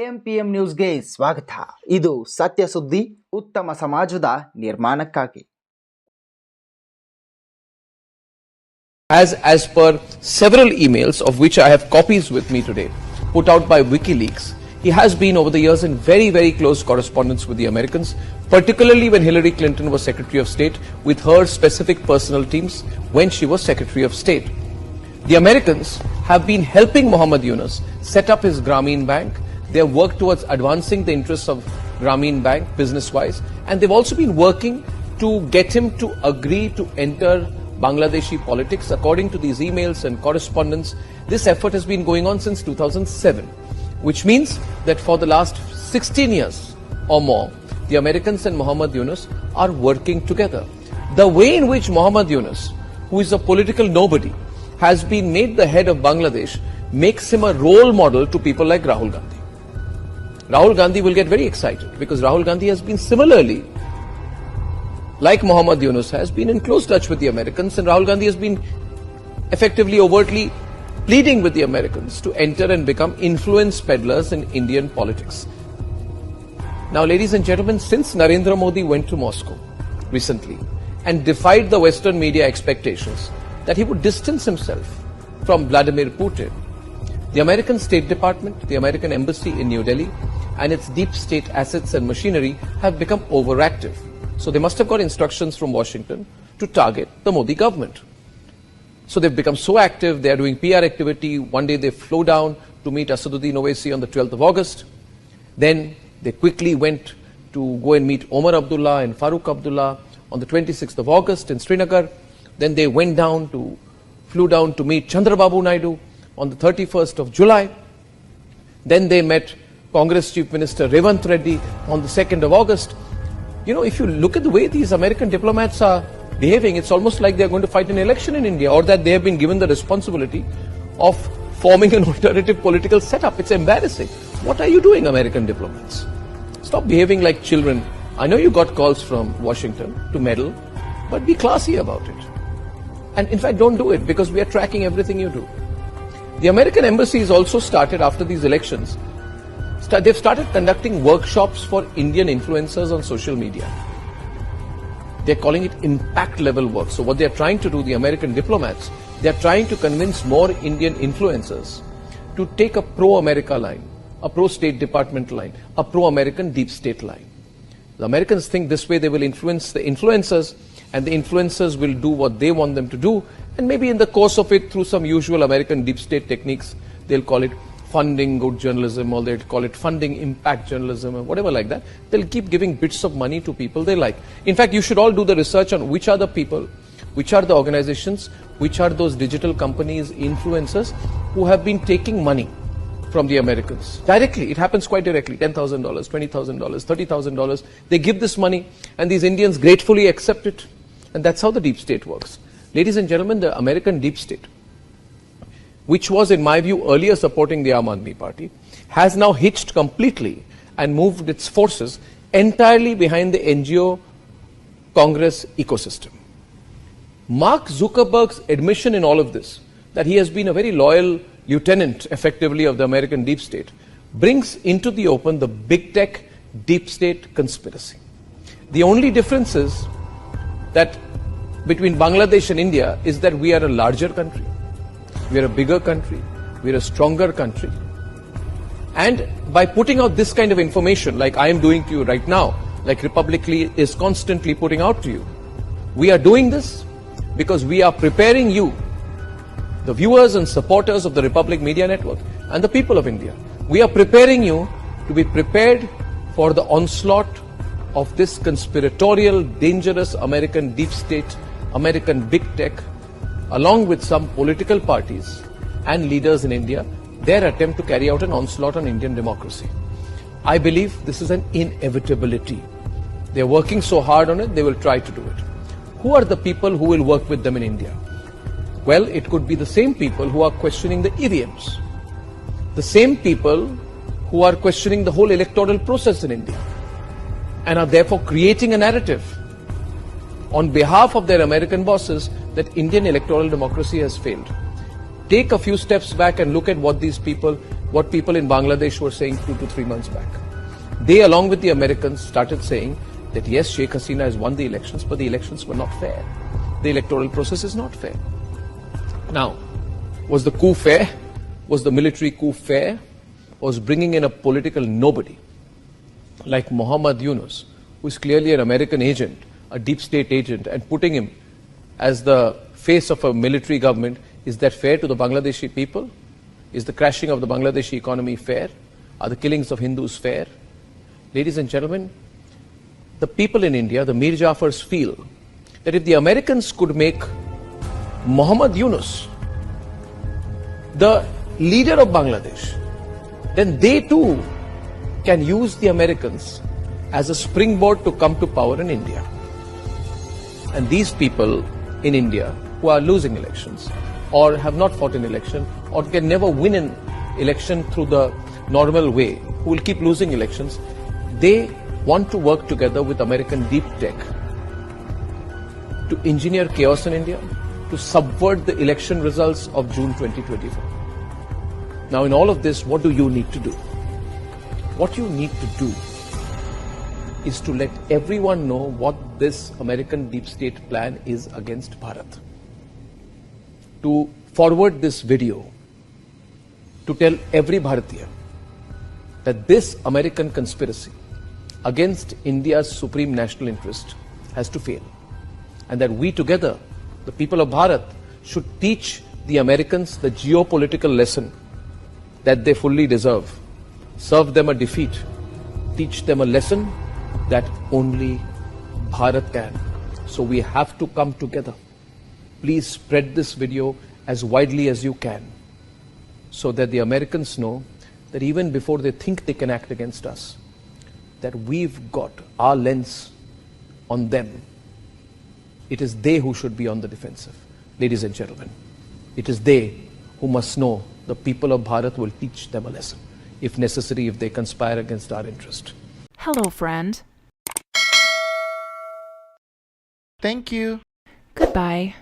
AMPM ನ್ಯೂಸ್ಗೆ ಸ್ವಾಗತ. ಇದು ಸತ್ಯ ಸುದ್ದಿ, ಉತ್ತಮ ಸಮಾಜದ ನಿರ್ಮಾಣಕ್ಕಾಗಿ. As per several emails of which I have copies with me today, put out by WikiLeaks, he has been over the years in very close correspondence with the Americans, particularly when Hillary Clinton was Secretary of State, with her specific personal teams when she was Secretary of State. The Americans have been helping Mohammed Yunus set up his Grameen Bank. They have worked towards advancing the interests of Grameen Bank business-wise, and they've also been working to get him to agree to enter Bangladeshi politics. According to these emails and correspondence, this effort has been going on since 2007, which means that for the last 16 years or more, the Americans and Mohammed Yunus are working together. The way in which Mohammed Yunus, who is a political nobody, has been made the head of Bangladesh makes him a role model to people like Rahul Gandhi. Rahul Gandhi will get very excited because Rahul Gandhi has been similarly, like Mohammed Yunus, has been in close touch with the Americans, and Rahul Gandhi has been effectively, overtly pleading with the Americans to enter and become influence peddlers in Indian politics. Now, ladies and gentlemen, since Narendra Modi went to Moscow recently and defied the Western media expectations that he would distance himself from Vladimir Putin, the American State Department, the American Embassy in New Delhi, and its deep state assets and machinery have become overactive. So they must have got instructions from Washington to target the Modi government. So they've become so active, they are doing PR activity. One day they flew down to meet Asaduddin Owaisi on the 12th of August. Then they quickly went to go and meet Omar Abdullah and Farooq Abdullah on the 26th of August in Srinagar. Then they flew down to meet Chandrababu Naidu on the 31st of July. Then they met Congress Chief Minister Revanth Reddy on the 2nd of August. You know, if you look at the way these American diplomats are behaving, it's almost like they're going to fight an election in India, or that they have been given the responsibility of forming an alternative political setup. It's embarrassing. What are you doing, American diplomats? Stop behaving like children. I know you got calls from Washington to meddle, but be classy about it. And in fact, don't do it, because we are tracking everything you do. The American embassy has also started, after these elections, they've started conducting workshops for Indian influencers on social media. They're calling it impact level work. So what they're trying to do, the American diplomats, they're trying to convince more Indian influencers to take a pro-America line, a pro-State Department line, a pro-American deep state line. The Americans think this way they will influence the influencers, and the influencers will do what they want them to do, and maybe in the course of it, through some usual American deep state techniques, they'll call it funding good journalism, or they'll call it funding impact journalism, or whatever like that. They'll keep giving bits of money to people they like. In fact, you should all do the research on which are the people, which are the organizations, which are those digital companies, influencers, who have been taking money from the Americans. Directly, it happens quite directly, $10,000, $20,000, $30,000. They give this money, and these Indians gratefully accept it. And that's how the deep state works. Ladies and gentlemen, the American deep state, which was, in my view, earlier supporting the Aam Aadmi Party, has now hitched completely and moved its forces entirely behind the NGO Congress ecosystem. Mark Zuckerberg's admission in all of this, that he has been a very loyal lieutenant, effectively, of the American deep state, brings into the open the big tech deep state conspiracy. The only difference is that between Bangladesh and India is that we are a larger country. We are a bigger country. We are a stronger country. And by putting out this kind of information, like I am doing to you right now, like Republicly is constantly putting out to you, we are doing this because we are preparing you, the viewers and supporters of the Republic Media Network and the people of India. We are preparing you to be prepared for the onslaught of this conspiratorial, dangerous American deep state, American big tech, along with some political parties and leaders in India, their attempt to carry out an onslaught on Indian democracy. I believe this is an inevitability. They're working so hard on it, they will try to do it. Who are the people who will work with them in India? Well, it could be the same people who are questioning the EVMs, the same people who are questioning the whole electoral process in India, and are therefore creating a narrative on behalf of their American bosses that Indian electoral democracy has failed. Take a few steps back and look at what these people what people in Bangladesh were saying 2 to 3 months back. They, along with the Americans, started saying that yes, Sheikh Hasina has won the elections, but the elections were not fair. The electoral process is not fair. Now, was the coup fair? Was the military coup fair? Was bringing in a political nobody like Muhammad Yunus, who is clearly an American agent, a deep state agent, and putting him as the face of a military government, is that fair to the Bangladeshi people? Is the crashing of the Bangladeshi economy fair? Are the killings of Hindus fair? Ladies and gentlemen, the people in India, the Mir Jafars, feel that if the Americans could make Muhammad Yunus the leader of Bangladesh, then they too can use the Americans as a springboard to come to power in India. And these people in India who are losing elections or have not fought an election or can never win an election through the normal way, who will keep losing elections, they want to work together with American deep tech to engineer chaos in India, to subvert the election results of June 2024. Now, in all of this, what do you need to do? What you need to do is to let everyone know what this American deep state plan is against Bharat. To forward this video, to tell every Bharatiya that this American conspiracy against India's supreme national interest has to fail. And that we together, the people of Bharat, should teach the Americans the geopolitical lesson that they fully deserve. Serve them a defeat. Teach them a lesson that only Bharat can. So we have to come together. Please spread this video as widely as you can, so that the Americans know that even before they think they can act against us, that we've got our lens on them. It is they who should be on the defensive. Ladies and gentlemen, it is they who must know the people of Bharat will teach them a lesson, if necessary, if they conspire against our interest. Hello, friend. Thank you. Goodbye.